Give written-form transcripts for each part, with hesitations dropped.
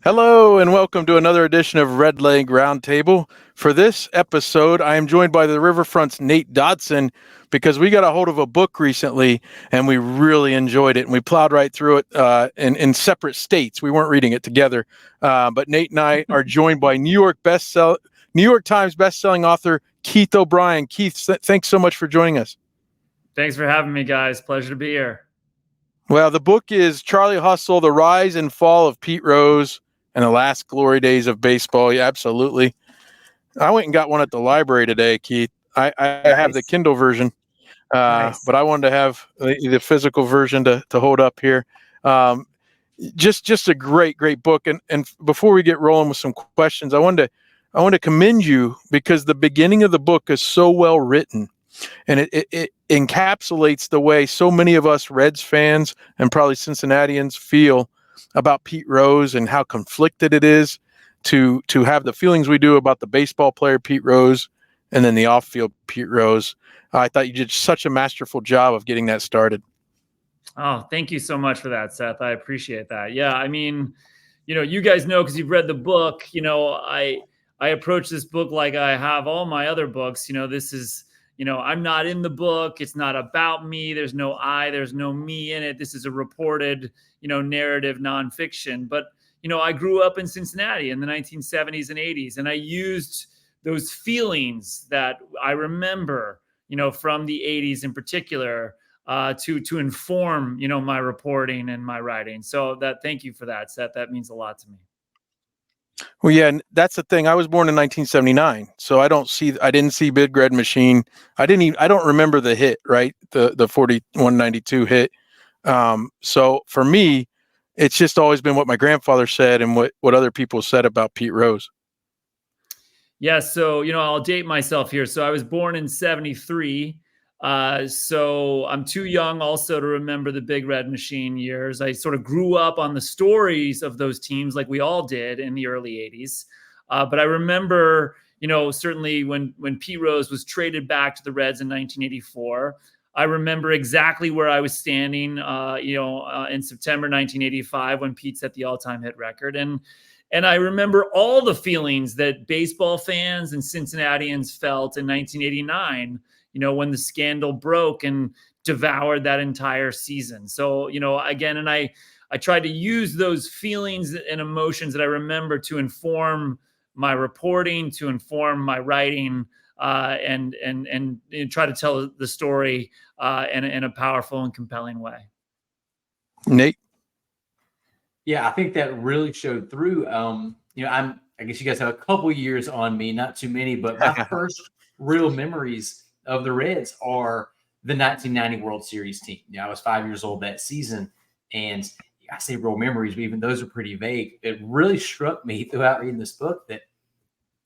Hello and welcome to another edition of Redleg Roundtable. For this episode, I am joined by the Riverfront's Nate Dodson because we got a hold of a book recently and we really enjoyed it and we plowed right through it in separate states. We weren't reading it together, but Nate and I are joined by New York Times bestselling author Keith O'Brien. Keith, thanks so much for joining us. Thanks for having me, guys. Pleasure to be here. Well, the book is Charlie Hustle, The Rise and Fall of Pete Rose and the Last Glory Days of Baseball. Yeah, absolutely. I went and got one at the library today, Keith. I have the Kindle version, but I wanted to have the physical version to hold up here. Just a great book. And before we get rolling with some questions, I wanted to commend you because the beginning of the book is so well written. And it encapsulates the way so many of us Reds fans and probably Cincinnatians feel about Pete Rose and how conflicted it is to have the feelings we do about the baseball player Pete Rose and then the off-field Pete Rose. I thought you did such a masterful job of getting that started. Oh, thank you so much for that, Seth. I appreciate that. Yeah, I mean, you guys know because you've read the book. I approach this book like I have all my other books. This is, I'm not in the book. It's not about me. There's no I. There's no me in it. This is a reported, narrative nonfiction. But I grew up in Cincinnati in the 1970s and 80s, and I used those feelings that I remember, from the 80s in particular, to inform, my reporting and my writing. So thank you for that, Seth. That means a lot to me. Well, yeah, and that's the thing. I was born in 1979, so I didn't see Big Red Machine. I don't remember the hit, right? The 4192 hit. So for me, it's just always been what my grandfather said and what other people said about Pete Rose. Yeah, so I'll date myself here. So I was born in 73. So I'm too young also to remember the Big Red Machine years. I sort of grew up on the stories of those teams like we all did in the early 80s. But I remember, certainly when Pete Rose was traded back to the Reds in 1984, I remember exactly where I was standing, in September 1985 when Pete set the all-time hit record. And I remember all the feelings that baseball fans and Cincinnatians felt in 1989, when the scandal broke and devoured that entire season. So, again, and I tried to use those feelings and emotions that I remember to inform my reporting, to inform my writing, and try to tell the story in a powerful and compelling way. Nate? Yeah, I think that really showed through. I guess you guys have a couple years on me, not too many, but my first real memories of the Reds are the 1990 World Series team. I was 5 years old that season, and I say real memories, but even those are pretty vague. It really struck me throughout reading this book that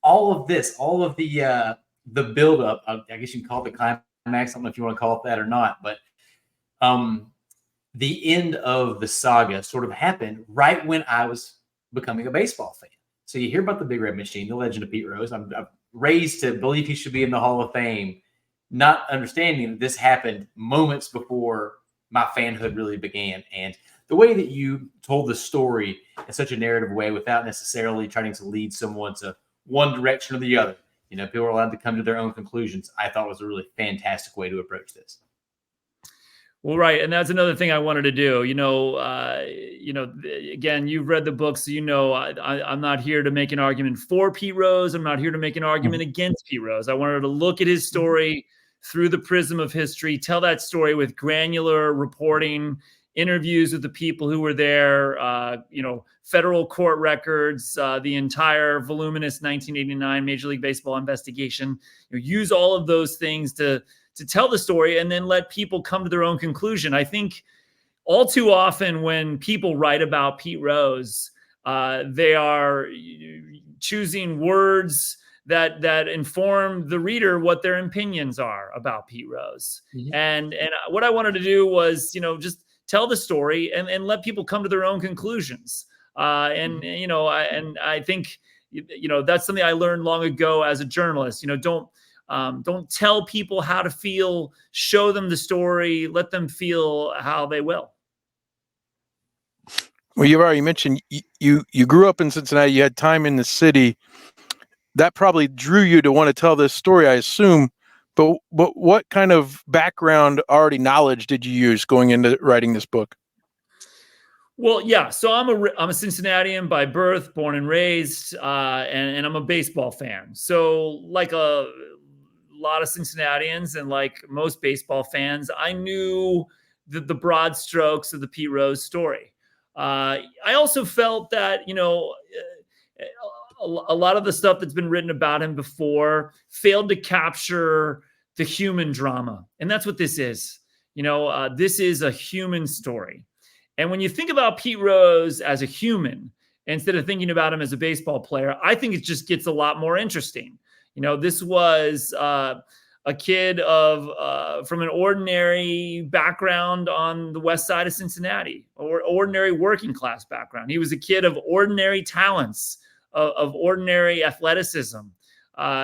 all of the buildup, I guess you can call it the climax. I don't know if you want to call it that or not, but the end of the saga sort of happened right when I was becoming a baseball fan. So you hear about the Big Red Machine, the legend of Pete Rose. I'm raised to believe he should be in the Hall of Fame, not understanding that this happened moments before my fanhood really began. And the way that you told the story in such a narrative way without necessarily trying to lead someone to one direction or the other, people are allowed to come to their own conclusions, I thought was a really fantastic way to approach this. Well, right. And that's another thing I wanted to do. Again, you've read the book, so I'm not here to make an argument for Pete Rose. I'm not here to make an argument against Pete Rose. I wanted to look at his story through the prism of history, tell that story with granular reporting, interviews with the people who were there, federal court records, the entire voluminous 1989 Major League Baseball investigation. Use all of those things to tell the story and then let people come to their own conclusion. I think all too often when people write about Pete Rose, they are choosing words that inform the reader what their opinions are about Pete Rose. Mm-hmm. And what I wanted to do was, just tell the story and let people come to their own conclusions. I think, that's something I learned long ago as a journalist. Don't tell people how to feel, show them the story, let them feel how they will. Well, you've already mentioned you grew up in Cincinnati. You had time in the city. That probably drew you to want to tell this story, I assume. But what kind of background, already knowledge, did you use going into writing this book? Well, yeah. So I'm a Cincinnatian by birth, born and raised, and I'm a baseball fan. So like a lot of Cincinnatians and like most baseball fans, I knew the broad strokes of the Pete Rose story. I also felt that, a lot of the stuff that's been written about him before failed to capture the human drama. And that's what this is. This is a human story. And when you think about Pete Rose as a human, instead of thinking about him as a baseball player, I think it just gets a lot more interesting. This was a kid from an ordinary background on the west side of Cincinnati, or ordinary working class background. He was a kid of ordinary talents, of ordinary athleticism.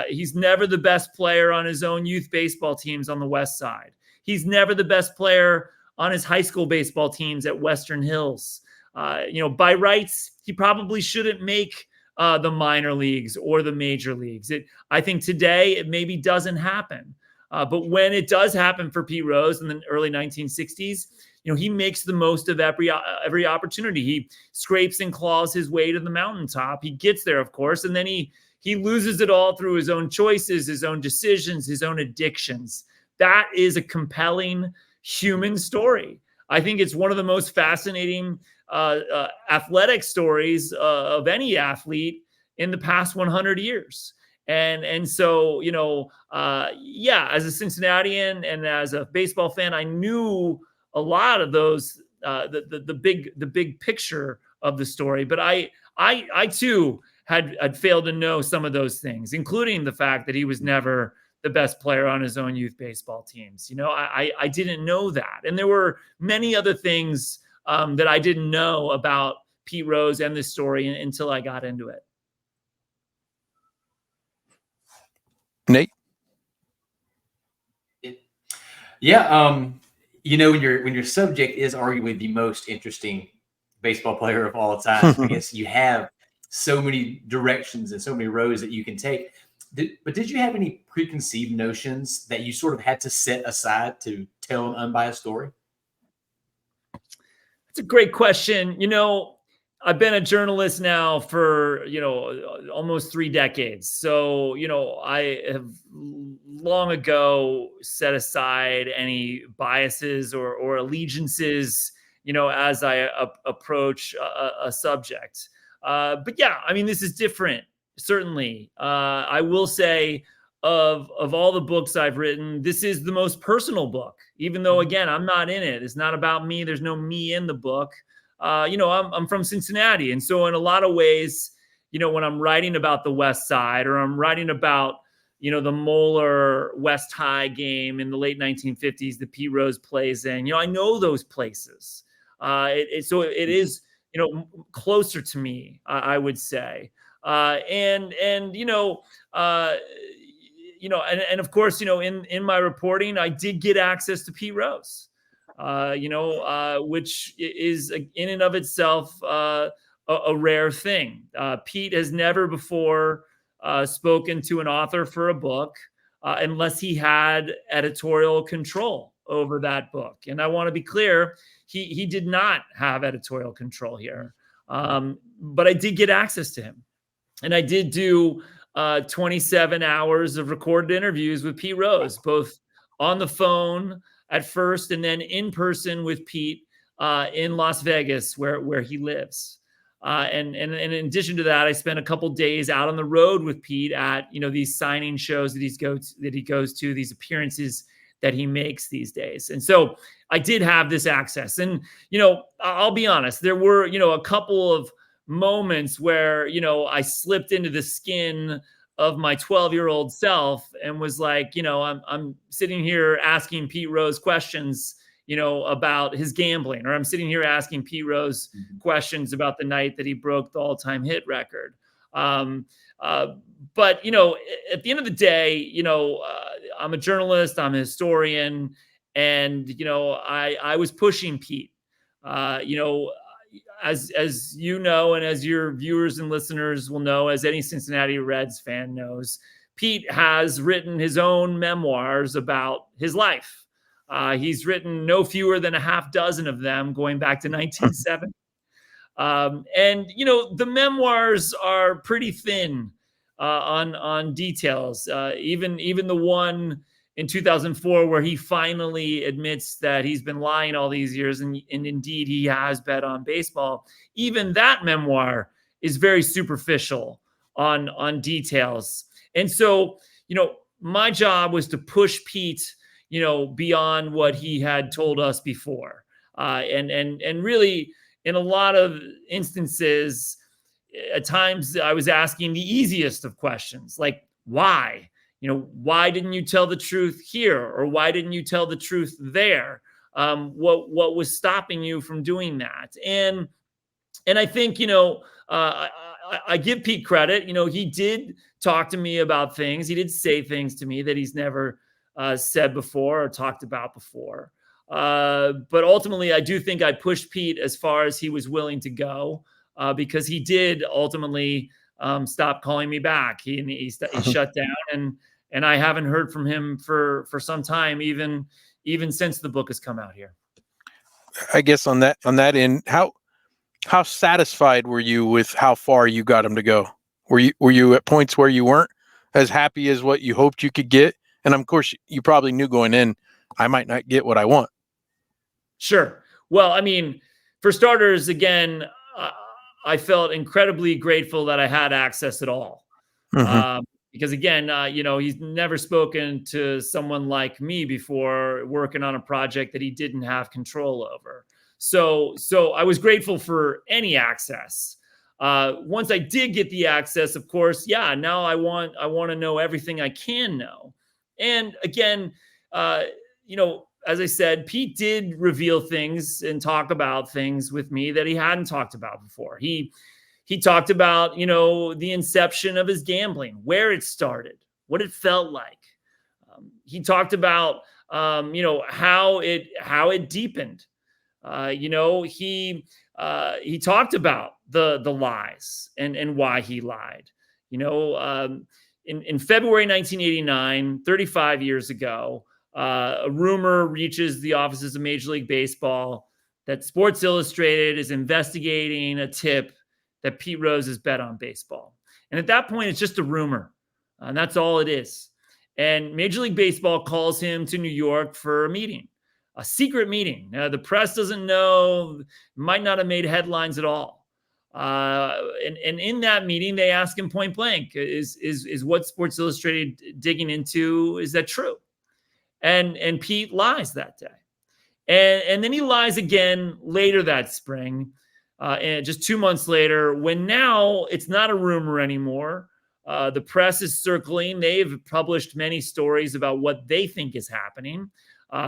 He's never the best player on his own youth baseball teams on the west side. He's never the best player on his high school baseball teams at Western Hills. By rights, he probably shouldn't make the minor leagues or the major leagues. I think today it maybe doesn't happen. But when it does happen for Pete Rose in the early 1960s, he makes the most of every opportunity. He scrapes and claws his way to the mountaintop. He gets there, of course, and then he loses it all through his own choices, his own decisions, his own addictions. That is a compelling human story. I think it's one of the most fascinating athletic stories of any athlete in the past 100 years. And so, as a Cincinnatian and as a baseball fan, I knew a lot of those, the big picture of the story. But I too had failed to know some of those things, including the fact that he was never the best player on his own youth baseball teams. I didn't know that. And there were many other things that I didn't know about Pete Rose and this story until I got into it. Nate? Yeah. When your subject is arguably the most interesting baseball player of all time, I guess you have so many directions and so many roads that you can take. But did you have any preconceived notions that you sort of had to set aside to tell an unbiased story? That's a great question. I've been a journalist now for, almost 3 decades. So, I have long ago set aside any biases or allegiances, as I approach a subject. But yeah, this is different. Certainly. I will say of all the books I've written, this is the most personal book, even though, again, I'm not in it. It's not about me. There's no me in the book. I'm from Cincinnati. And so in a lot of ways, when I'm writing about the West Side, or I'm writing about, the Moeller West High game in the late 1950s that Pete Rose plays in, I know those places. So it is, closer to me, I would say. And of course, in my reporting, I did get access to Pete Rose, which is in and of itself a rare thing. Pete has never before spoken to an author for a book unless he had editorial control over that book. And I want to be clear, he did not have editorial control here. But I did get access to him. And I did do 27 hours of recorded interviews with Pete Rose, both on the phone at first and then in person with Pete in Las Vegas, where he lives. And in addition to that, I spent a couple days out on the road with Pete at these signing shows that he goes to, these appearances that he makes these days. And so I did have this access. And I'll be honest, there were a couple of moments where I slipped into the skin of my 12-year-old self and was like, I'm sitting here asking Pete Rose questions about his gambling, or I'm sitting here asking Pete Rose questions about the night that he broke the all-time hit record. But at the end of the day, I'm a journalist, I'm a historian, and I was pushing Pete. as you know, and as your viewers and listeners will know, as any Cincinnati Reds fan knows, Pete has written his own memoirs about his life. He's written no fewer than a half dozen of them going back to 1970. And, you know, the memoirs are pretty thin on details. Even the one in 2004 where he finally admits that he's been lying all these years, and indeed he has bet on baseball. Even that memoir is very superficial on details. And so, you know, my job was to push Pete, you know, beyond what he had told us before. And really, in a lot of instances, at times I was asking the easiest of questions, like, why? You know, why didn't you tell the truth here? Or why didn't you tell the truth there? What was stopping you from doing that? And I think, you know, I give Pete credit. You know, he did talk to me about things. He did say things to me that he's never said before or talked about before. But ultimately, I do think I pushed Pete as far as he was willing to go, because he did ultimately stop calling me back. He shut down, and I haven't heard from him for some time, even since the book has come out here. I guess on that end, how satisfied were you with how far you got him to go? Were you at points where you weren't as happy as what you hoped you could get? And of course, you probably knew going in, I might not get what I want. Sure. Well, I mean, for starters, again, I felt incredibly grateful that I had access at all. Mm-hmm. Because again, you know, he's never spoken to someone like me before working on a project that he didn't have control over. So I was grateful for any access. Once I did get the access, of course, yeah, now I want to know everything I can know. And again, you know, as I said, Pete did reveal things and talk about things with me that he hadn't talked about before. He talked about, you know, the inception of his gambling, where it started, what it felt like. He talked about, you know, how it deepened. You know, he talked about the lies and why he lied. You know, in February 1989, 35 years ago, a rumor reaches the offices of Major League Baseball that Sports Illustrated is investigating a tip that Pete Rose has bet on baseball. And at that point, it's just a rumor. And that's all it is. And Major League Baseball calls him to New York for a meeting, a secret meeting. The press doesn't know, might not have made headlines at all. And in that meeting, they ask him point blank, is what Sports Illustrated digging into, is that true? And Pete lies that day. And then he lies again later that spring, and just 2 months later, when now it's not a rumor anymore. The press is circling. They've published many stories about what they think is happening,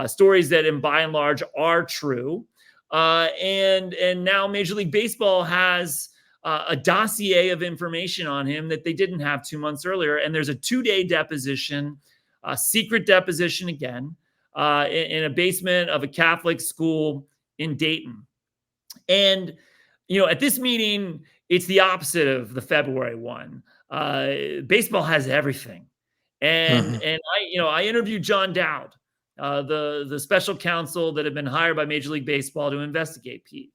stories that, by and large, are true. And now Major League Baseball has a dossier of information on him that they didn't have 2 months earlier. And there's a 2-day deposition, a secret deposition again, in a basement of a Catholic school in Dayton. And, you know, at this meeting, it's the opposite of the February one. Baseball has everything. And I interviewed John Dowd, the special counsel that had been hired by Major League Baseball to investigate Pete.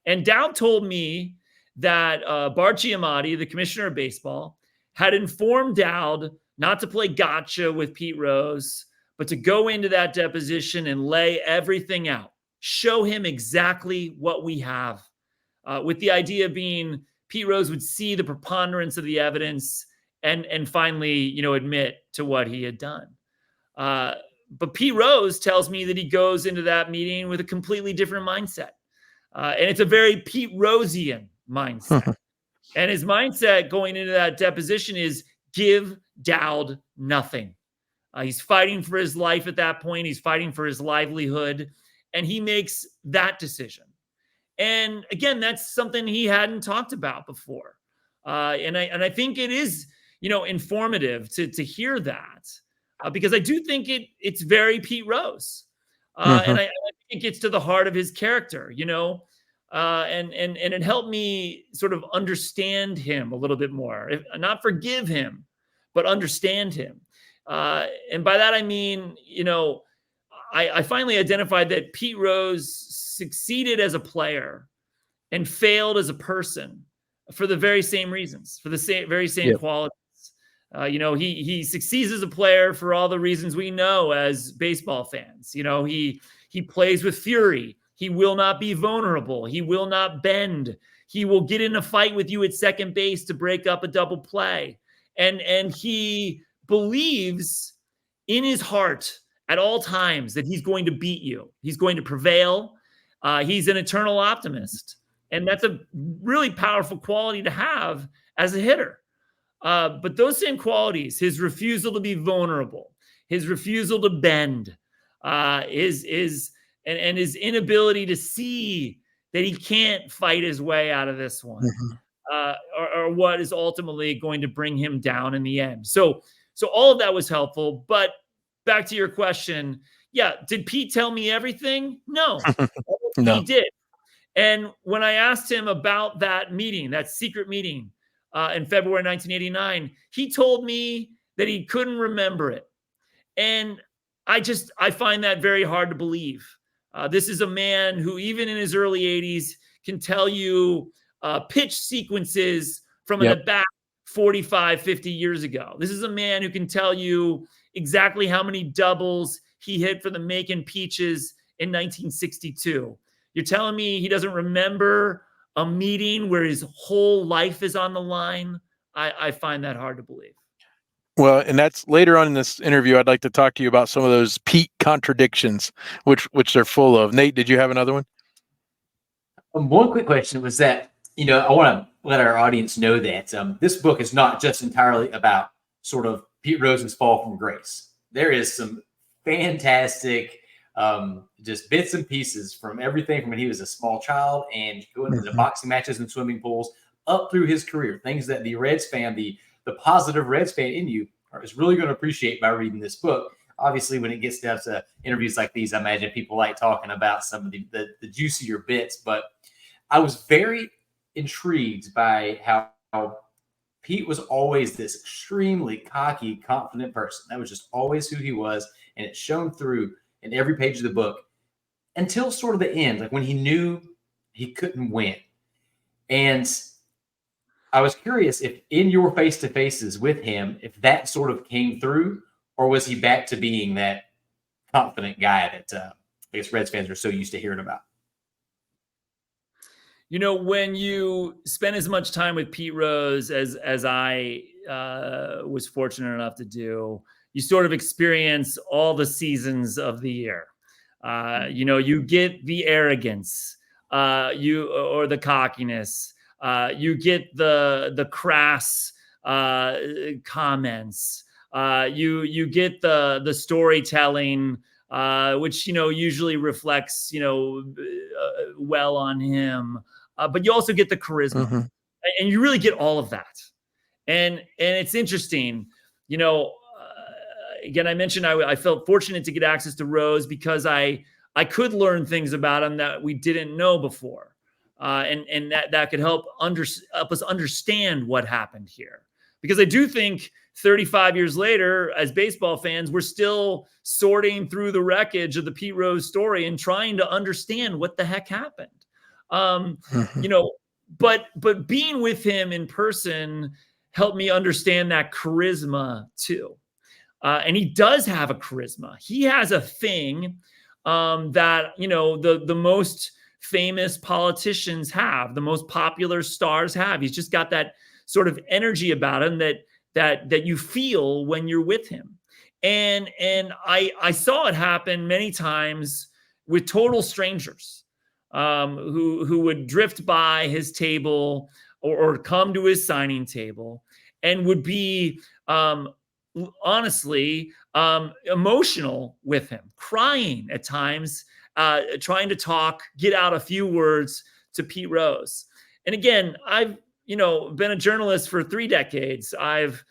And Dowd told me that Bart Giamatti, the commissioner of baseball, had informed Dowd not to play gotcha with Pete Rose, but to go into that deposition and lay everything out, show him exactly what we have, with the idea being Pete Rose would see the preponderance of the evidence and finally, you know, admit to what he had done. But Pete Rose tells me that he goes into that meeting with a completely different mindset. And it's a very Pete Rosian mindset. And his mindset going into that deposition is give Dowd nothing. He's fighting for his life at that point. He's fighting for his livelihood. And he makes that decision. And again, that's something he hadn't talked about before. And I think it is, you know, informative to hear that, because I do think it's very Pete Rose. And I think it gets to the heart of his character. You know, and it helped me sort of understand him a little bit more, not forgive him, but understand him. And by that, I mean, I finally identified that Pete Rose succeeded as a player and failed as a person for the very same reasons, for the very same qualities. He succeeds as a player for all the reasons we know as baseball fans. He plays with fury. He will not be vulnerable. He will not bend. He will get in a fight with you at second base to break up a double play. And he believes in his heart at all times that he's going to beat you. He's going to prevail. He's an eternal optimist. And that's a really powerful quality to have as a hitter. But those same qualities, his refusal to be vulnerable, his refusal to bend, his inability to see that he can't fight his way out of this one, are what is ultimately going to bring him down in the end. So all of that was helpful. But back to your question, did Pete tell me everything? No, No. He did. And when I asked him about that meeting, that secret meeting in February 1989, he told me that he couldn't remember it. And I find that very hard to believe. This is a man who, even in his early 80s, can tell you pitch sequences from an at-bat 45, 50 years ago. This is a man who can tell you exactly how many doubles he hit for the Macon Peaches in 1962. You're telling me he doesn't remember a meeting where his whole life is on the line? I find that hard to believe. Well, and that's later on in this interview. I'd like to talk to you about some of those Pete contradictions, which they're full of. Nate, did you have another one? One quick question was that, I want to let our audience know that this book is not just entirely about sort of Pete Rose's fall from grace. There is some fantastic just bits and pieces from everything from when he was a small child and going to the boxing matches and swimming pools up through his career. Things that the Reds fan, the positive Reds fan in you is really going to appreciate by reading this book. Obviously, when it gets down to interviews like these, I imagine people like talking about some of the juicier bits. But I was very intrigued by how Pete was always this extremely cocky, confident person. That was just always who he was, and it shone through in every page of the book until sort of the end, like when he knew he couldn't win. And I was curious if in your face-to-faces with him, if that sort of came through, or was he back to being that confident guy that I guess Reds fans are so used to hearing about? When you spend as much time with Pete Rose as I was fortunate enough to do, you sort of experience all the seasons of the year. You get the arrogance, or the cockiness. You get the crass comments. You get the storytelling, which usually reflects well on him. But you also get the charisma, and you really get all of that. And it's interesting, again, I mentioned I felt fortunate to get access to Rose because I could learn things about him that we didn't know before. And that could help us understand what happened here. Because I do think 35 years later, as baseball fans, we're still sorting through the wreckage of the Pete Rose story and trying to understand what the heck happened. But being with him in person helped me understand that charisma too. And he does have a charisma. He has a thing that, the most famous politicians have, the most popular stars have. He's just got that sort of energy about him that you feel when you're with him. And I saw it happen many times with total strangers who would drift by his table or come to his signing table and would be honestly emotional with him, crying at times, trying to get out a few words to Pete Rose. And again, I've been a journalist for 3 decades. I've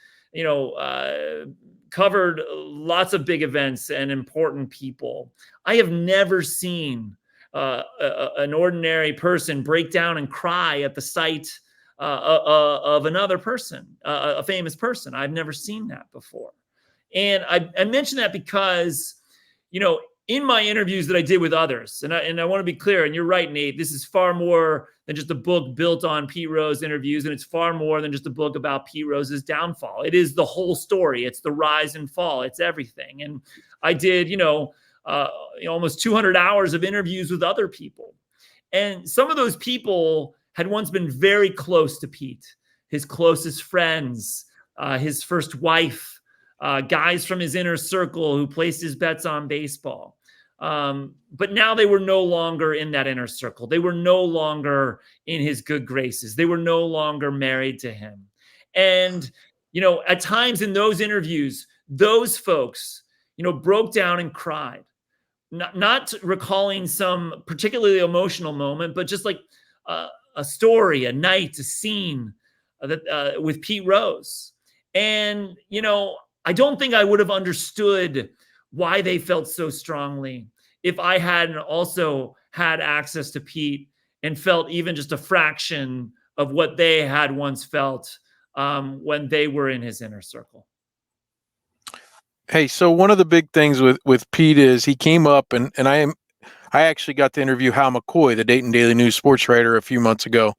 covered lots of big events and important people. I have never seen an ordinary person break down and cry at the sight of another person, a famous person. I've never seen that before. And I mention that because, in my interviews that I did with others, and I want to be clear, and you're right, Nate, this is far more than just a book built on Pete Rose interviews, and it's far more than just a book about Pete Rose's downfall. It is the whole story. It's the rise and fall. It's everything. And I did, almost 200 hours of interviews with other people. And some of those people had once been very close to Pete, his closest friends, his first wife, guys from his inner circle who placed his bets on baseball. But now they were no longer in that inner circle. They were no longer in his good graces. They were no longer married to him. And, at times in those interviews, those folks, broke down and cried, not recalling some particularly emotional moment, but just like a story, a night, a scene with Pete Rose. And, I don't think I would have understood why they felt so strongly if I hadn't also had access to Pete and felt even just a fraction of what they had once felt when they were in his inner circle. Hey, so one of the big things with Pete is he came up and I actually got to interview Hal McCoy, the Dayton Daily News sports writer, a few months ago.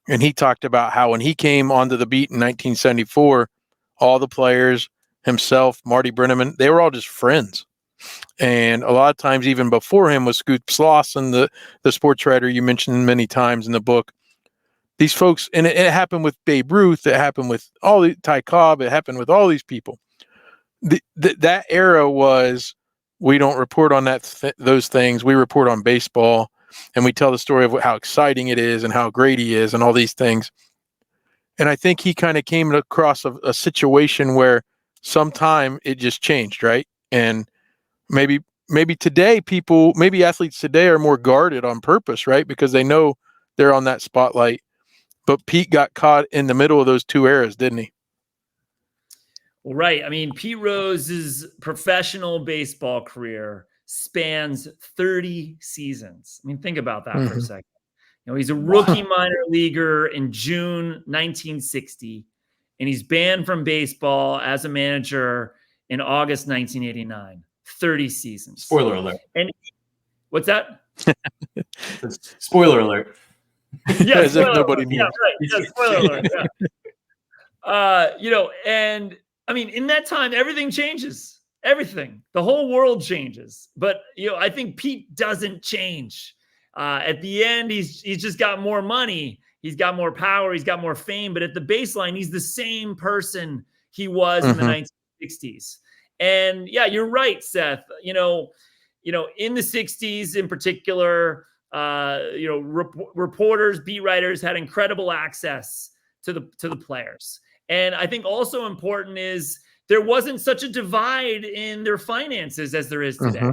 And he talked about how when he came onto the beat in 1974, all the players, himself, Marty Brennaman, they were all just friends. And a lot of times, even before him, was Scoot Slauson, the sports writer you mentioned many times in the book. These folks, and it happened with Babe Ruth, it happened with Ty Cobb, it happened with all these people. That era was, we don't report on those things. We report on baseball, and we tell the story of how exciting it is and how great he is and all these things. And I think he kind of came across a situation where sometime it just changed, right? And maybe today maybe athletes today are more guarded on purpose, right? Because they know they're on that spotlight. But Pete got caught in the middle of those two eras, didn't he? Well, right. I mean, Pete Rose's professional baseball career spans 30 seasons. I mean, think about that for a second. He's a rookie minor leaguer in June 1960, and he's banned from baseball as a manager in August 1989. 30 seasons. Spoiler alert. And what's that? Spoiler alert. Yeah, as if nobody knew. Yeah, right. Yeah, spoiler alert. Yeah. And I mean, in that time, everything changes. Everything. The whole world changes. But I think Pete doesn't change. At the end, he's just got more money. He's got more power. He's got more fame. But at the baseline, he's the same person he was in the 1960s. And yeah, you're right, Seth. In the 60s in particular, reporters, beat writers had incredible access to the players. And I think also important is there wasn't such a divide in their finances as there is today.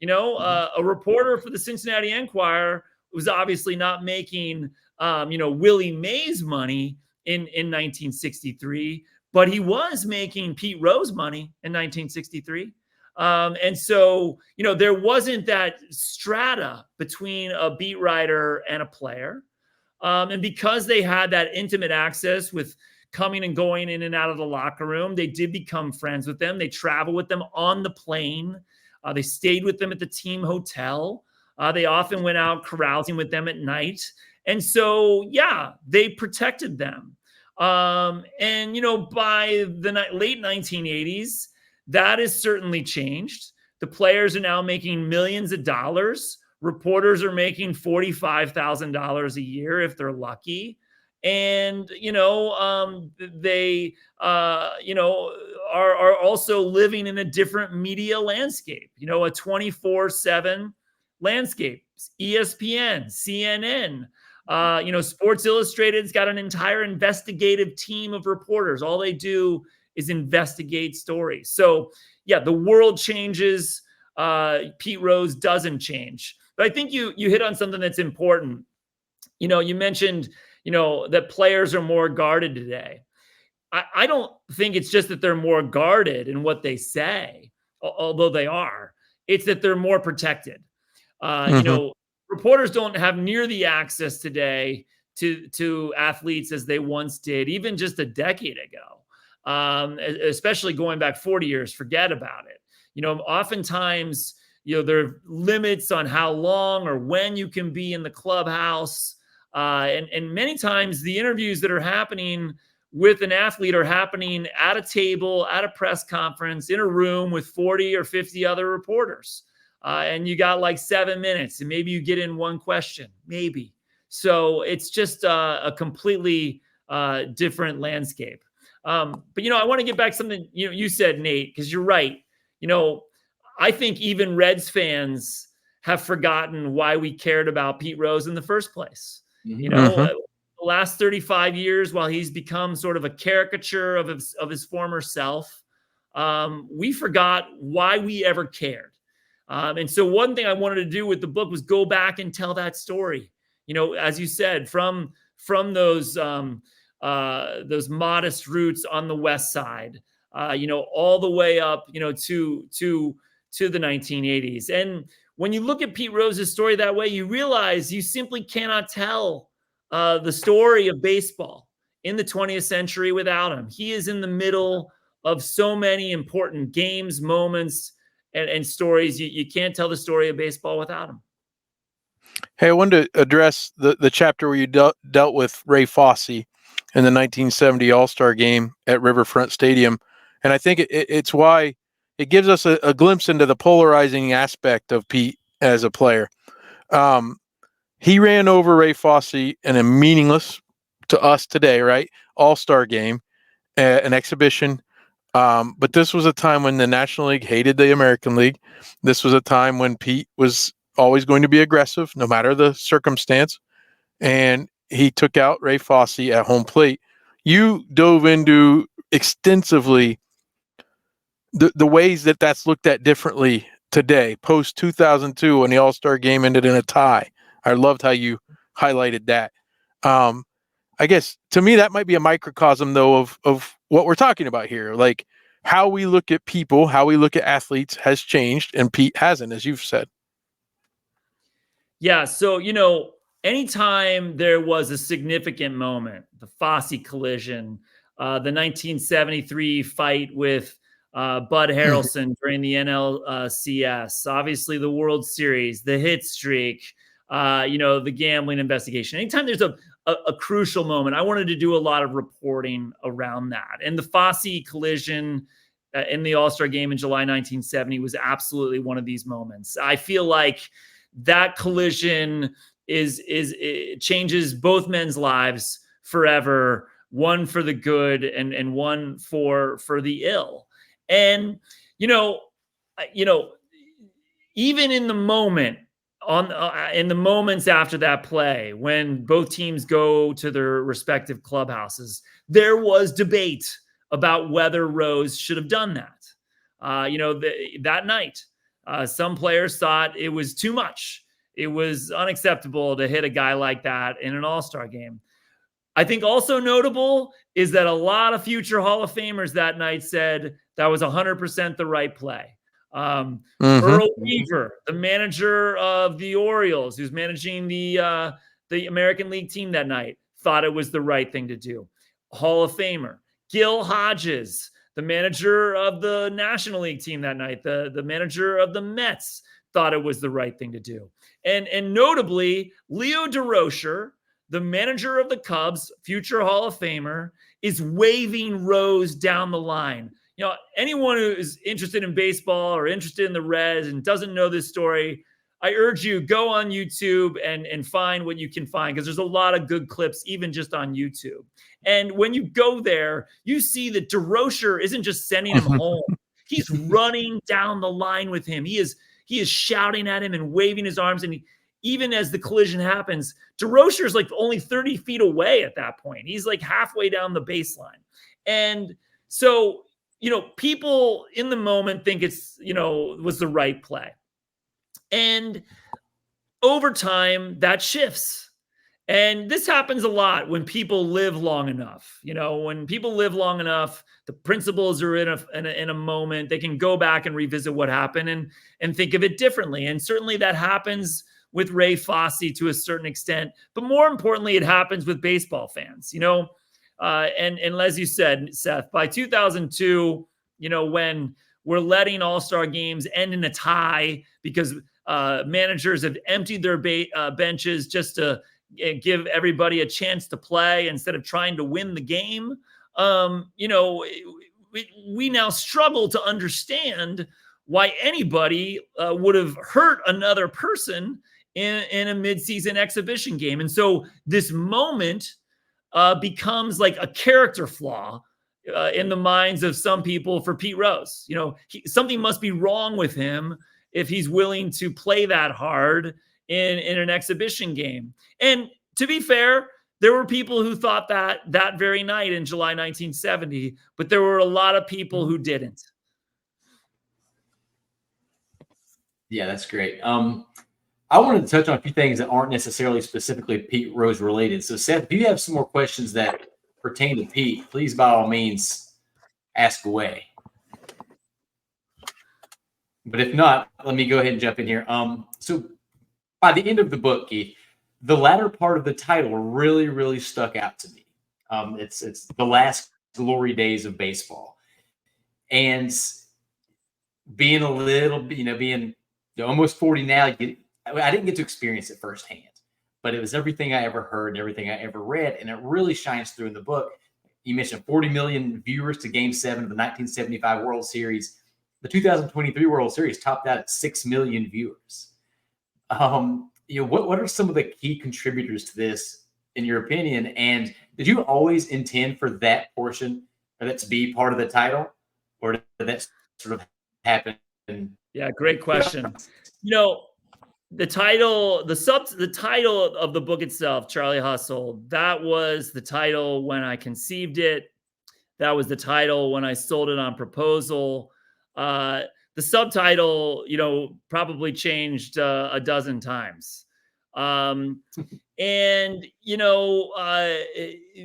A reporter for the Cincinnati Enquirer was obviously not making, Willie Mays money in 1963, but he was making Pete Rose money in 1963. And so, there wasn't that strata between a beat writer and a player. And because they had that intimate access with coming and going in and out of the locker room, they did become friends with them. They traveled with them on the plane. They stayed with them at the team hotel. They often went out carousing with them at night. And so, yeah, they protected them. And, by the late 1980s, that has certainly changed. The players are now making millions of dollars. Reporters are making $45,000 a year if they're lucky. And, they, are also living in a different media landscape, a 24/7 landscape. ESPN, CNN, Sports Illustrated's got an entire investigative team of reporters. All they do is investigate stories. So yeah, the world changes. Pete Rose doesn't change. But I think you hit on something that's important. You mentioned, that players are more guarded today. I don't think it's just that they're more guarded in what they say, although they are. It's that they're more protected. reporters don't have near the access today to athletes as they once did, even just a decade ago. Especially going back 40 years, forget about it. Oftentimes, there are limits on how long or when you can be in the clubhouse. And many times the interviews that are happening with an athlete are happening at a table, at a press conference, in a room with 40 or 50 other reporters. And you got like 7 minutes, and maybe you get in one question, maybe. So it's just a completely different landscape. But I want to get back to something you said, Nate, because you're right. I think even Reds fans have forgotten why we cared about Pete Rose in the first place. The last 35 years, while he's become sort of a caricature of his former self, we forgot why we ever cared. And so one thing I wanted to do with the book was go back and tell that story. As you said, from those modest roots on the West Side, all the way up, to the 1980s. And when you look at Pete Rose's story that way, you realize you simply cannot tell the story of baseball in the 20th century without him. He is in the middle of so many important games, moments, and stories. You can't tell the story of baseball without him. Hey, I wanted to address the chapter where you dealt with Ray Fosse in the 1970 All-Star game at Riverfront Stadium. And I think it's why it gives us a glimpse into the polarizing aspect of Pete as a player. He ran over Ray Fosse in a meaningless, to us today, right, All-Star game, an exhibition. But this was a time when the National League hated the American League. This was a time when Pete was always going to be aggressive, no matter the circumstance. And he took out Ray Fosse at home plate. You dove into extensively the ways that that's looked at differently today, post 2002, when the All-Star game ended in a tie. I loved how you highlighted that. I guess to me, that might be a microcosm, though, of what we're talking about here. Like how we look at people, how we look at athletes has changed, and Pete hasn't, as you've said. Yeah. So, anytime there was a significant moment, the Fosse collision, the 1973 fight with Bud Harrelson during the NLCS, obviously the World Series, the hit streak, the gambling investigation. Anytime there's a crucial moment, I wanted to do a lot of reporting around that. And the Fosse collision in the All-Star game in July 1970 was absolutely one of these moments. I feel like that collision it changes both men's lives forever, one for the good and one for the ill. And, even in the moment, in the moments after that play, when both teams go to their respective clubhouses, there was debate about whether Rose should have done that. That night, some players thought it was too much. It was unacceptable to hit a guy like that in an All-Star game. I think also notable is that a lot of future Hall of Famers that night said that was 100% the right play. Earl Weaver, the manager of the Orioles, who's managing the American League team that night, thought it was the right thing to do. Hall of Famer. Gil Hodges, the manager of the National League team that night, the manager of the Mets, thought it was the right thing to do. And notably, Leo DeRocher, the manager of the Cubs, future Hall of Famer, is waving Rose down the line. Anyone who is interested in baseball or interested in the Reds and doesn't know this story, I urge you, go on YouTube and find what you can find, because there's a lot of good clips, even just on YouTube. And when you go there, you see that DeRocher isn't just sending him home. He's running down the line with him. He is shouting at him and waving his arms. And even as the collision happens, DeRocher is like only 30 feet away at that point. He's like halfway down the baseline. And so, people in the moment think it's, was the right play. And over time, that shifts. And this happens a lot when people live long enough. When people live long enough, the principals are in a moment. They can go back and revisit what happened and think of it differently. And certainly that happens with Ray Fosse to a certain extent, but more importantly, it happens with baseball fans, and as you said, Seth, by 2002, when we're letting all-star games end in a tie because managers have emptied their benches just to give everybody a chance to play instead of trying to win the game. We now struggle to understand why anybody would have hurt another person in a midseason exhibition game. And so this moment becomes like a character flaw in the minds of some people for Pete Rose. Something must be wrong with him if he's willing to play that hard in an exhibition game. And to be fair, there were people who thought that very night in July 1970, but there were a lot of people who didn't. Yeah, that's great. I wanted to touch on a few things that aren't necessarily specifically Pete Rose related. So, Seth, if you have some more questions that pertain to Pete, please, by all means, ask away. But if not, let me go ahead and jump in here. So by the end of the book, Keith, the latter part of the title really, really stuck out to me. It's the last glory days of baseball. And being a little, being almost 40 now, I didn't get to experience it firsthand, but it was everything I ever heard and everything I ever read. And it really shines through in the book. You mentioned 40 million viewers to Game 7 of the 1975 World Series. The 2023 World Series topped out at 6 million viewers. What are some of the key contributors to this, in your opinion? And did you always intend for that portion, or that to be part of the title, or did that sort of happen? Yeah, great question. The title of the book itself, Charlie Hustle, that was the title when I conceived it. That was the title when I sold it on proposal. The subtitle, probably changed a dozen times. And,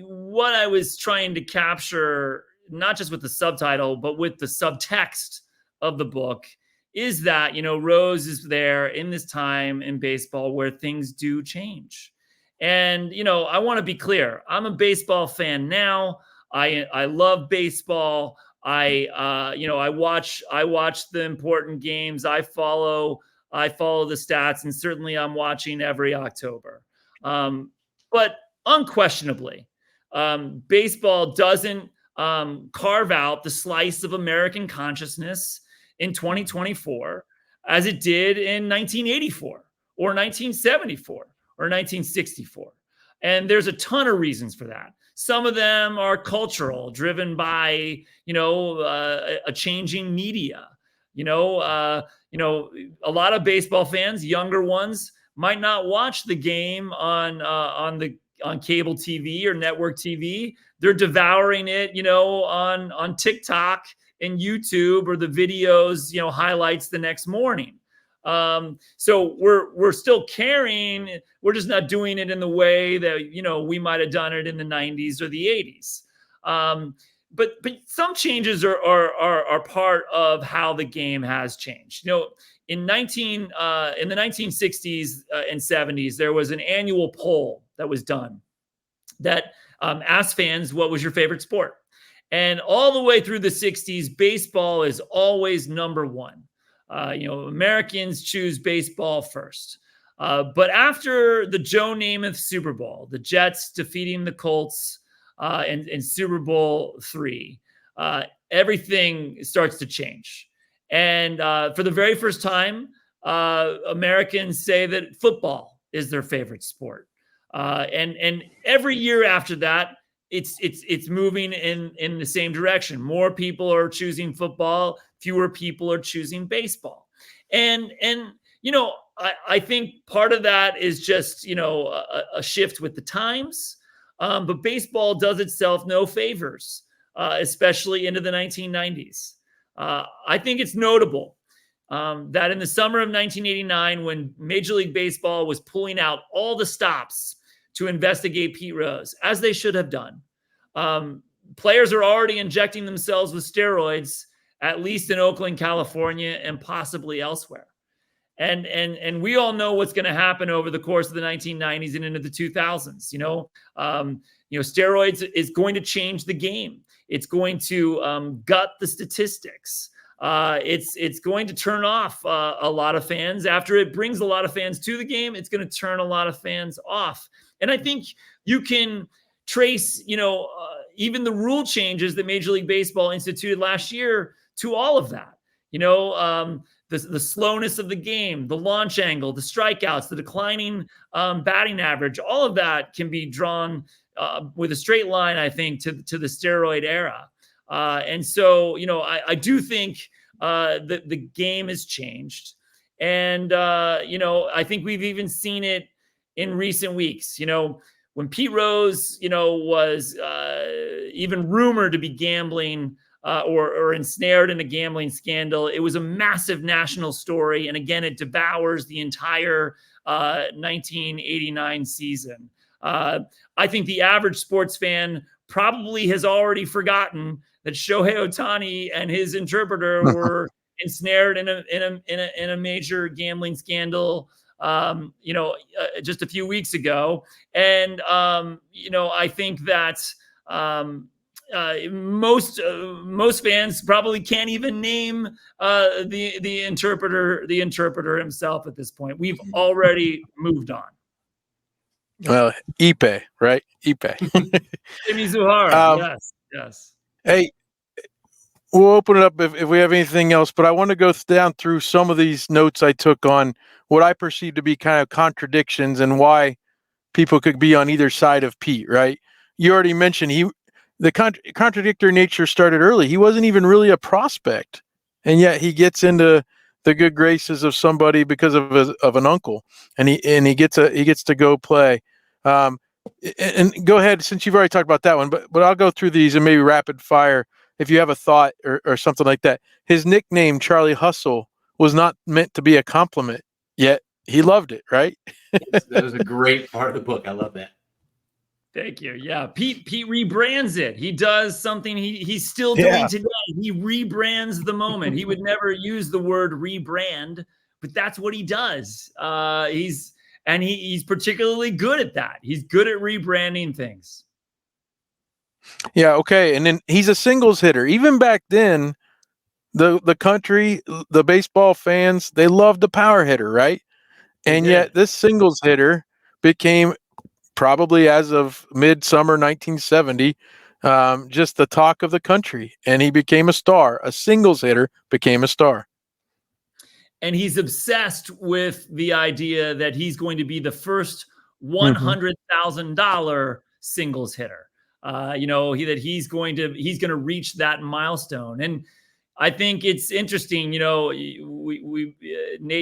what I was trying to capture, not just with the subtitle, but with the subtext of the book, is that, Rose is there in this time in baseball where things do change. And, I want to be clear. I'm a baseball fan now. I love baseball. I watch the important games. I follow the stats, and certainly I'm watching every October. But unquestionably, baseball doesn't carve out the slice of American consciousness in 2024 as it did in 1984 or 1974 or 1964. And there's a ton of reasons for that. Some of them are cultural, driven by, a changing media. A lot of baseball fans, younger ones, might not watch the game on cable TV or network TV. They're devouring it, on TikTok and YouTube, or the videos, highlights the next morning. So we're still caring. We're just not doing it in the way that, we might have done it in the 90s or the 80s. But some changes are part of how the game has changed. In the 1960s and 70s, there was an annual poll that was done that asked fans, what was your favorite sport? And all the way through the 60s, baseball is always number one. Americans choose baseball first. But after the Joe Namath Super Bowl, the Jets defeating the Colts in Super Bowl III, everything starts to change. And for the very first time, Americans say that football is their favorite sport. And every year after that, it's moving in the same direction. More people are choosing football, fewer people are choosing baseball. And I think part of that is just, a shift with the times. But baseball does itself no favors, especially into the 1990s. I think it's notable that in the summer of 1989, when Major League Baseball was pulling out all the stops to investigate Pete Rose, as they should have done, players are already injecting themselves with steroids, at least in Oakland, California, and possibly elsewhere. And we all know what's going to happen over the course of the 1990s and into the 2000s. Steroids is going to change the game. It's going to gut the statistics. It's going to turn off a lot of fans. After it brings a lot of fans to the game, it's going to turn a lot of fans off. And I think you can trace, even the rule changes that Major League Baseball instituted last year to all of that. The slowness of the game, the launch angle, the strikeouts, the declining batting average, all of that can be drawn with a straight line, I think, to the steroid era. And so, I do think that the game has changed. And, I think we've even seen it in recent weeks. When Pete Rose, was even rumored to be gambling or ensnared in a gambling scandal, it was a massive national story. And again, it devours the entire 1989 season. I think the average sports fan probably has already forgotten that Shohei Ohtani and his interpreter were ensnared in a major gambling scandal, just a few weeks ago. And, I think that most fans probably can't even name the interpreter himself at this point. We've already moved on. Well, Ipe, right? Ipe. Jimmy Zuhara. Yes. Hey, we'll open it up if we have anything else, but I want to go down through some of these notes I took on what I perceive to be kind of contradictions and why people could be on either side of Pete, right? You already mentioned the contradictory nature started early. He wasn't even really a prospect, and yet he gets into the good graces of somebody because of an uncle, and he gets to go play. And go ahead, since you've already talked about that one, but I'll go through these and maybe rapid fire if you have a thought or something like that. His nickname, Charlie Hustle, was not meant to be a compliment, yet he loved it, right? Yes, that was a great part of the book. I love that. Thank you. Yeah, Pete rebrands it. He does something he's still doing today. He rebrands the moment. He would never use the word rebrand, but that's what he does. He's particularly good at that. He's good at rebranding things. Yeah, okay. And then he's a singles hitter. Even back then, the country, the baseball fans, they loved the power hitter, right? And yet this singles hitter became, probably as of midsummer 1970, just the talk of the country. And he became a star. A singles hitter became a star. And he's obsessed with the idea that he's going to be the first $100,000 singles hitter. That he's going to reach that milestone. And I think it's interesting. Nate,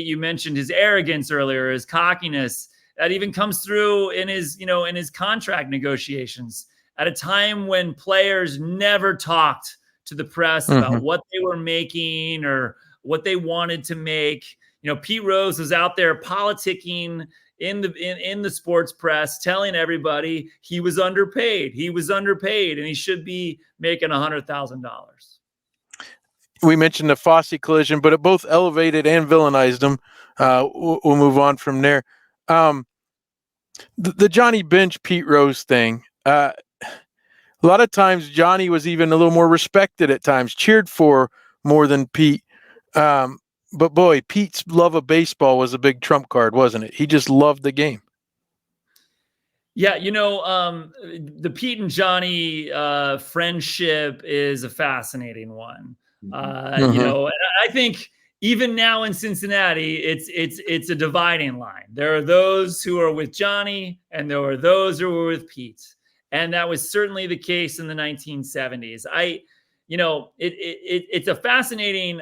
you mentioned his arrogance earlier, his cockiness. That even comes through in his contract negotiations at a time when players never talked to the press about what they were making or what they wanted to make. Pete Rose was out there politicking in the sports press, telling everybody he was underpaid. He was underpaid, and he should be making $100,000. We mentioned the Fosse collision, but it both elevated and villainized him. We'll move on from there. The Johnny Bench Pete Rose thing. A lot of times Johnny was even a little more respected at times, cheered for more than Pete. But boy, Pete's love of baseball was a big trump card, wasn't it? He just loved the game. Yeah, the Pete and Johnny friendship is a fascinating one. And I think even now in Cincinnati, it's a dividing line. There are those who are with Johnny, and there are those who are with Pete, and that was certainly the case in the 1970s. It's a fascinating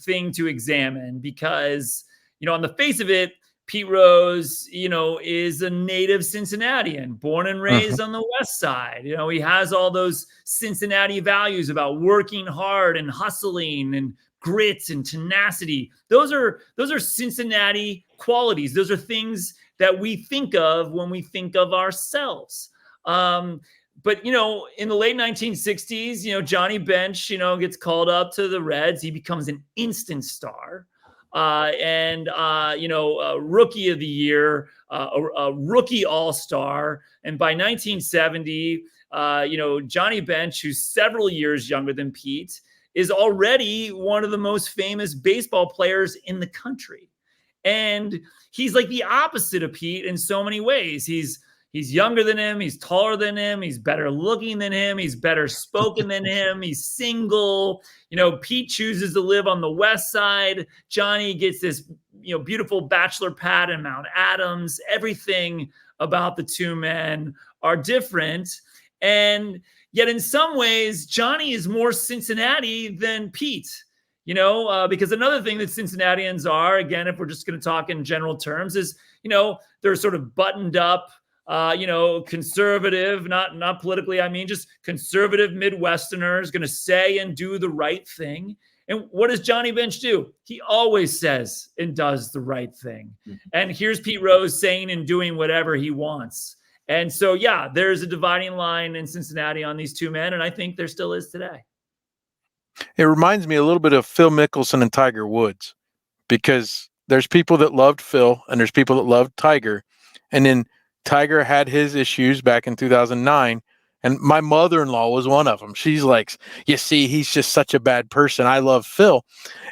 thing to examine because on the face of it, Pete Rose, is a native Cincinnatian, born and raised on the West Side. He has all those Cincinnati values about working hard and hustling and grit and tenacity. Those are Cincinnati qualities. Those are things that we think of when we think of ourselves. But, in the late 1960s, Johnny Bench, gets called up to the Reds. He becomes an instant star. And rookie of the year, a rookie all-star. And by 1970, Johnny Bench, who's several years younger than Pete, is already one of the most famous baseball players in the country. And he's like the opposite of Pete in so many ways. He's younger than him. He's taller than him. He's better looking than him. He's better spoken than him. He's single. Pete chooses to live on the West Side. Johnny gets this, beautiful bachelor pad in Mount Adams. Everything about the two men are different. And yet in some ways, Johnny is more Cincinnati than Pete. Because another thing that Cincinnatians are, again, if we're just going to talk in general terms, is, they're sort of buttoned up, conservative, not politically, I mean, just conservative Midwesterners going to say and do the right thing. And what does Johnny Bench do? He always says and does the right thing. Mm-hmm. And here's Pete Rose saying and doing whatever he wants. And so, yeah, there's a dividing line in Cincinnati on these two men. And I think there still is today. It reminds me a little bit of Phil Mickelson and Tiger Woods, because there's people that loved Phil and there's people that loved Tiger. And then Tiger had his issues back in 2009. And my mother-in-law was one of them. She's like, you see, he's just such a bad person. I love Phil.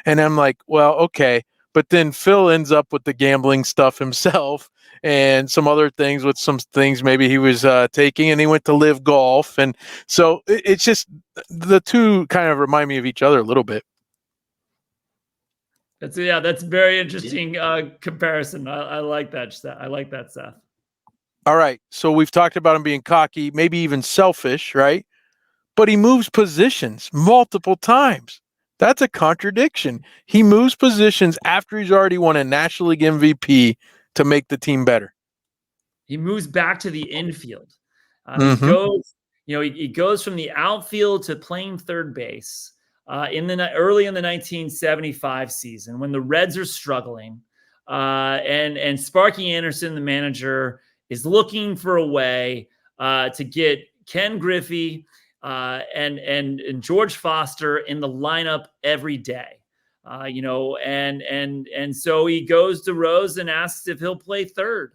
And I'm like, well, okay. But then Phil ends up with the gambling stuff himself and some other things with some things maybe he was taking, and he went to live golf. And so it's just the two kind of remind me of each other a little bit. That's very interesting comparison. I like that, Seth. I like that, Seth. All right. So we've talked about him being cocky, maybe even selfish, right? But he moves positions multiple times. That's a contradiction. He moves positions after he's already won a National League MVP to make the team better. He moves back to the infield. He goes from the outfield to playing third base early in the 1975 season when the Reds are struggling, and Sparky Anderson, the manager, is looking for a way to get Ken Griffey and George Foster in the lineup every day. And so he goes to Rose and asks if he'll play third.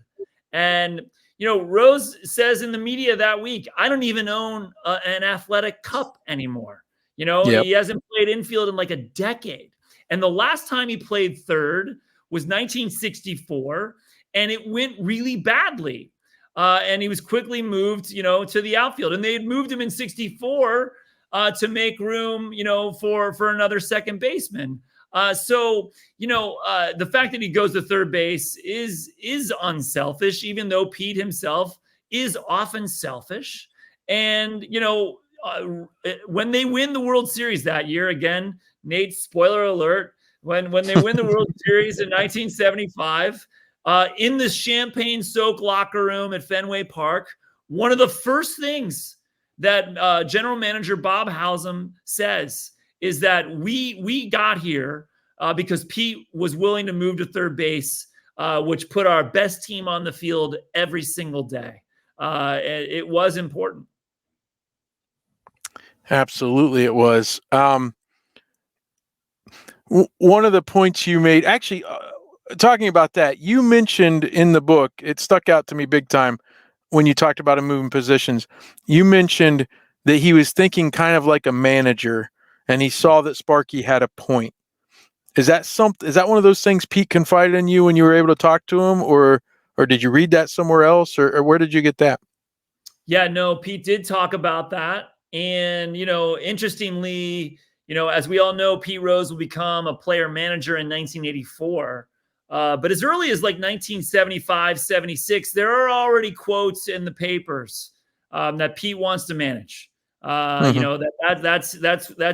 And, Rose says in the media that week, I don't even own an athletic cup anymore. Yep. He hasn't played infield in like a decade. And the last time he played third was 1964, and it went really badly. And he was quickly moved, to the outfield. And they had moved him in 64 to make room, for another second baseman. So the fact that he goes to third base is unselfish, even though Pete himself is often selfish. And, when they win the World Series that year, again, Nate, spoiler alert, when they win the World Series in 1975, in the champagne-soaked locker room at Fenway Park, one of the first things that general manager Bob Howsam says is that we got here because Pete was willing to move to third base, which put our best team on the field every single day. It was important. Absolutely, it was. One of the points you made, actually, talking about that, you mentioned in the book, it stuck out to me big time when you talked about him moving positions. You mentioned that he was thinking kind of like a manager, and he saw that Sparky had a point. Is that one of those things Pete confided in you when you were able to talk to him, or did you read that somewhere else, or where did you get that? Yeah, no, Pete did talk about that. And, interestingly, as we all know, Pete Rose will become a player manager in 1984. But as early as like 1975, 76, there are already quotes in the papers that Pete wants to manage. That's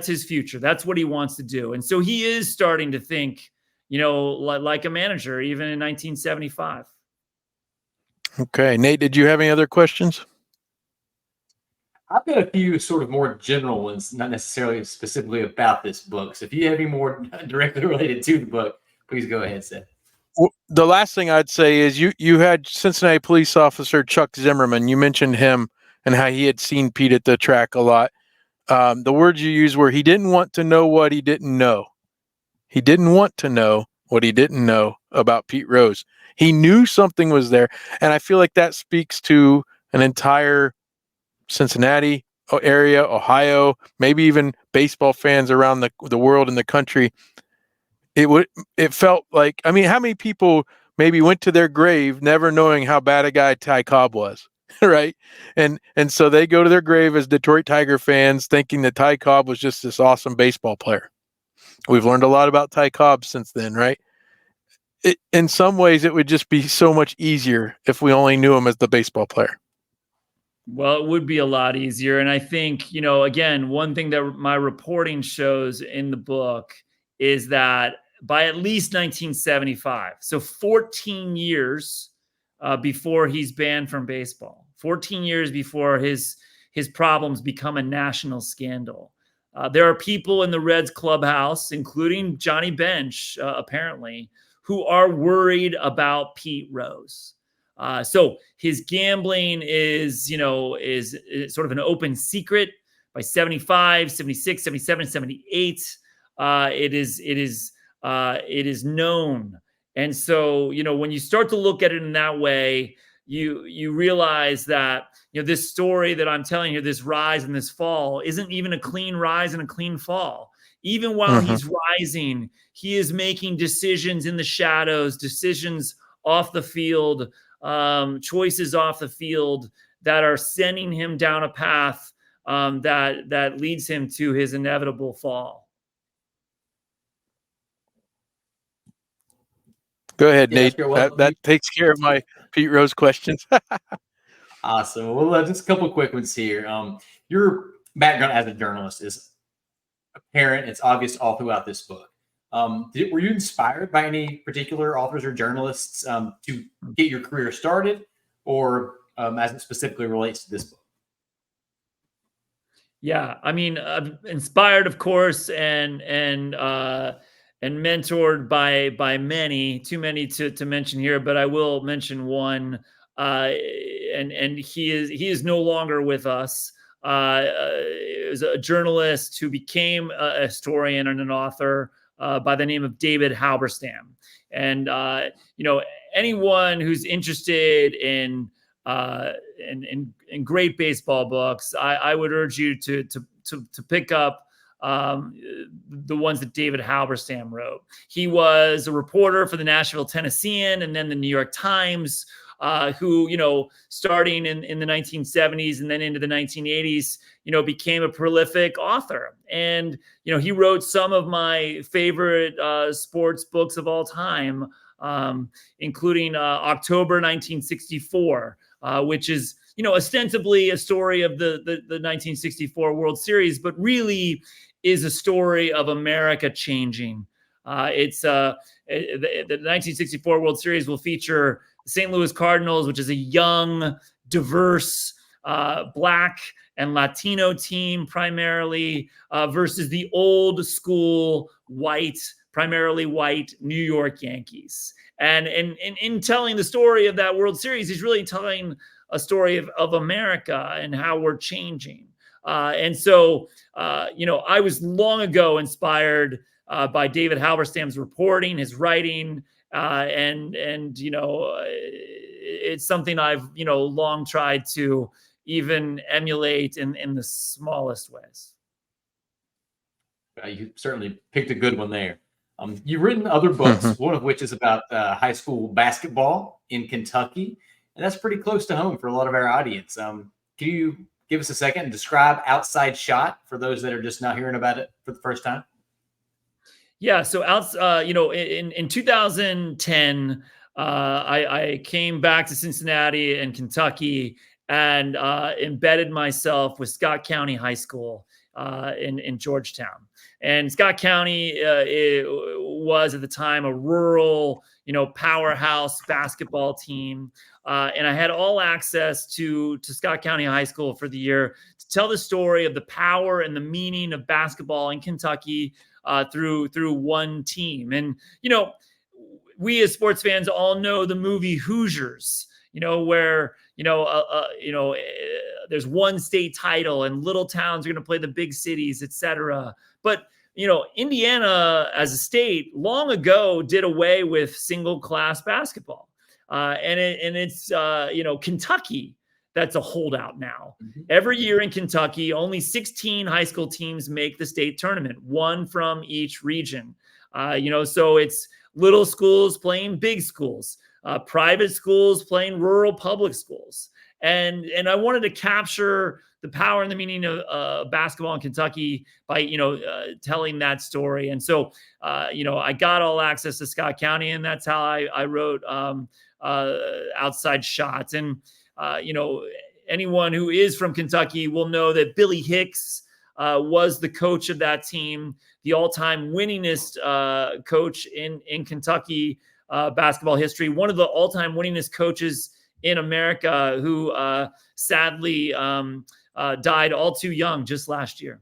his future. That's what he wants to do. And so he is starting to think, like a manager, even in 1975. Okay. Nate, did you have any other questions? I've got a few sort of more general ones, not necessarily specifically about this book. So if you have any more directly related to the book, please go ahead, Seth. Well, the last thing I'd say is you had Cincinnati police officer Chuck Zimmerman. You mentioned him and how he had seen Pete at the track a lot. The words you used were he didn't want to know what he didn't know. He didn't want to know what he didn't know about Pete Rose. He knew something was there. And I feel like that speaks to an entire Cincinnati area, Ohio, maybe even baseball fans around the world and the country. It felt like, I mean, how many people maybe went to their grave never knowing how bad a guy Ty Cobb was, right? And so they go to their grave as Detroit Tiger fans thinking that Ty Cobb was just this awesome baseball player. We've learned a lot about Ty Cobb since then, right? In some ways, it would just be so much easier if we only knew him as the baseball player. Well, it would be a lot easier. And I think, again, one thing that my reporting shows in the book is that by at least 1975, so 14 years before he's banned from baseball, 14 years before his problems become a national scandal, there are people in the Reds clubhouse, including Johnny Bench, apparently, who are worried about Pete Rose. So his gambling is sort of an open secret. By 75, 76, 77, 78, it is known. And so, when you start to look at it in that way, you realize that, this story that I'm telling you, this rise and this fall, isn't even a clean rise and a clean fall. Even while he's rising, he is making decisions in the shadows, decisions off the field, choices off the field that are sending him down a path that leads him to his inevitable fall. Go ahead, Nate. That takes care of my Pete Rose questions. Awesome. Well, just a couple of quick ones here. Your background as a journalist is apparent. It's obvious all throughout this book. Were you inspired by any particular authors or journalists to get your career started, or as it specifically relates to this book? Yeah, I mean, inspired, of course, and mentored by many, too many to mention here, but I will mention one. And he is no longer with us. He was a journalist who became a historian and an author by the name of David Halberstam. And anyone who's interested in great baseball books, I would urge you to pick up the ones that David Halberstam wrote. He was a reporter for the Nashville Tennessean and then the New York Times, who, starting in the 1970s and then into the 1980s, became a prolific author. And, he wrote some of my favorite sports books of all time, including October 1964, which is, ostensibly a story of the 1964 World Series, but really is a story of America changing. The 1964 World Series will feature the St. Louis Cardinals, which is a young, diverse, Black and Latino team primarily, versus the old school primarily white New York Yankees. And in telling the story of that World Series, he's really telling a story of America and how we're changing. And so, I was long ago inspired by David Halberstam's reporting, his writing, and it's something I've long tried to even emulate in the smallest ways. You certainly picked a good one there. You've written other books, one of which is about high school basketball in Kentucky, and that's pretty close to home for a lot of our audience. Can you give us a second and describe Outside Shot for those that are just now hearing about it for the first time? Yeah. So, in 2010, I came back to Cincinnati and Kentucky and embedded myself with Scott County High School in Georgetown. And Scott County it was at the time a rural, powerhouse basketball team. And I had all access to Scott County High School for the year to tell the story of the power and the meaning of basketball in Kentucky through one team. And, we as sports fans all know the movie Hoosiers, where, there's one state title and little towns are going to play the big cities, etc. But Indiana as a state long ago did away with single class basketball, and it's Kentucky that's a holdout now. Mm-hmm. Every year in Kentucky, only 16 high school teams make the state tournament, one from each region. So it's little schools playing big schools, private schools playing rural public schools. And I wanted to capture the power and the meaning of basketball in Kentucky by, telling that story. And so, I got all access to Scott County, and that's how I wrote Outside Shots. And, anyone who is from Kentucky will know that Billy Hicks was the coach of that team, the all-time winningest coach in Kentucky basketball history, one of the all-time winningest coaches in America, who sadly died all too young just last year.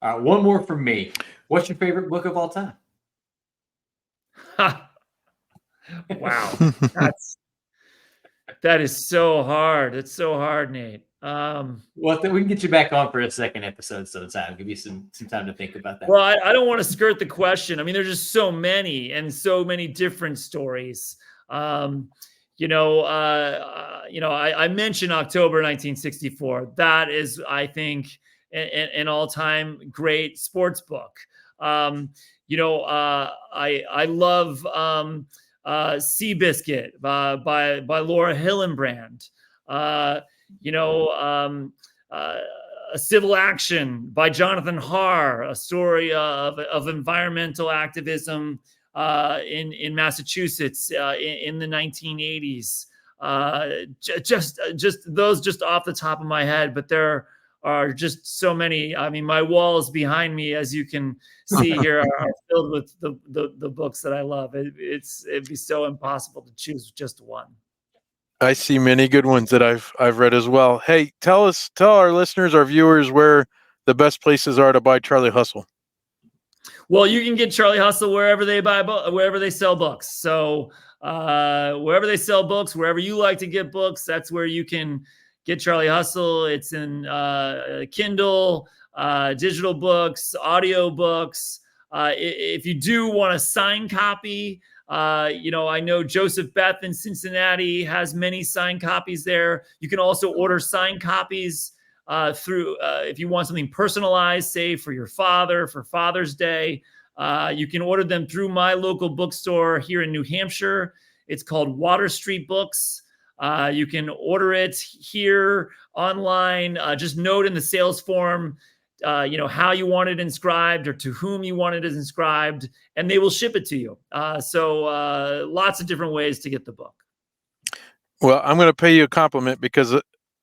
One more from me. What's your favorite book of all time? Wow. That is so hard. It's so hard, Nate. Well, we can get you back on for a second episode sometime. Give you some time to think about that. Well, I don't want to skirt the question. I mean, there's just so many and so many different stories. I mentioned October 1964. That is, I think, an all-time great sports book. I love Seabiscuit by Laura Hillenbrand. A Civil Action by Jonathan Harr, a story of environmental activism in Massachusetts in the 1980s. Just those just off the top of my head, but there are just so many. I mean, my walls behind me, as you can see here, are filled with the books that I love. It'd be so impossible to choose just one. I see many good ones that I've read as well. Hey, tell our listeners, our viewers, where the best places are to buy Charlie Hustle. Well, you can get Charlie Hustle wherever they sell books. So wherever they sell books, wherever you like to get books, that's where you can get Charlie Hustle. It's in Kindle, digital books, audio books. If you do want a signed copy, I know Joseph Beth in Cincinnati has many signed copies there. You can also order signed copies through, if you want something personalized, say for your father, for Father's Day, you can order them through my local bookstore here in New Hampshire. It's called Water Street Books. You can order it here online. Just note in the sales form, how you want it inscribed or to whom you want it inscribed, and they will ship it to you. So lots of different ways to get the book. Well, I'm going to pay you a compliment because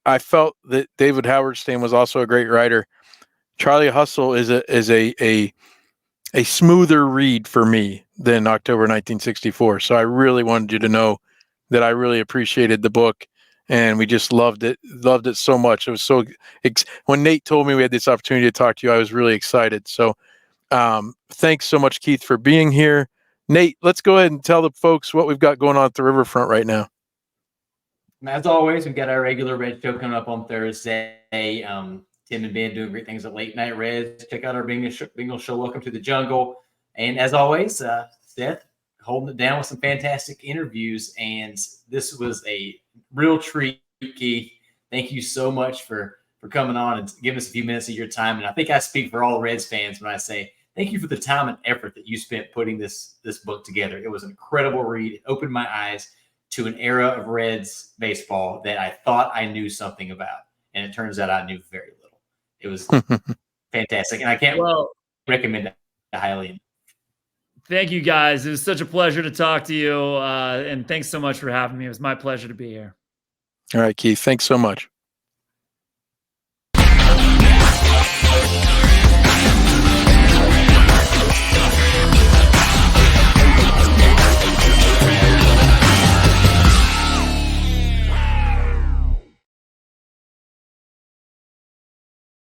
I felt that David Halberstam was also a great writer. Charlie Hustle is a smoother read for me than October 1964. So I really wanted you to know that I really appreciated the book, and we just loved it so much. It was so when Nate told me we had this opportunity to talk to you, I was really excited. So thanks so much, Keith, for being here. Nate, let's go ahead and tell the folks what we've got going on at the riverfront right now. As always, we've got our regular Red Show coming up on Thursday. Tim and Ben doing great things at Late Night Reds. Check out our bingo show, Welcome to the Jungle. And as always, Seth holding it down with some fantastic interviews. And this was a real treat, Keith. Thank you so much for coming on and giving us a few minutes of your time. And I think I speak for all Reds fans when I say thank you for the time and effort that you spent putting this book together. It was an incredible read. It opened my eyes to an era of Reds baseball that I thought I knew something about. And it turns out I knew very little. It was fantastic. And I can't recommend it highly. Thank you, guys. It was such a pleasure to talk to you. And thanks so much for having me. It was my pleasure to be here. All right, Keith. Thanks so much.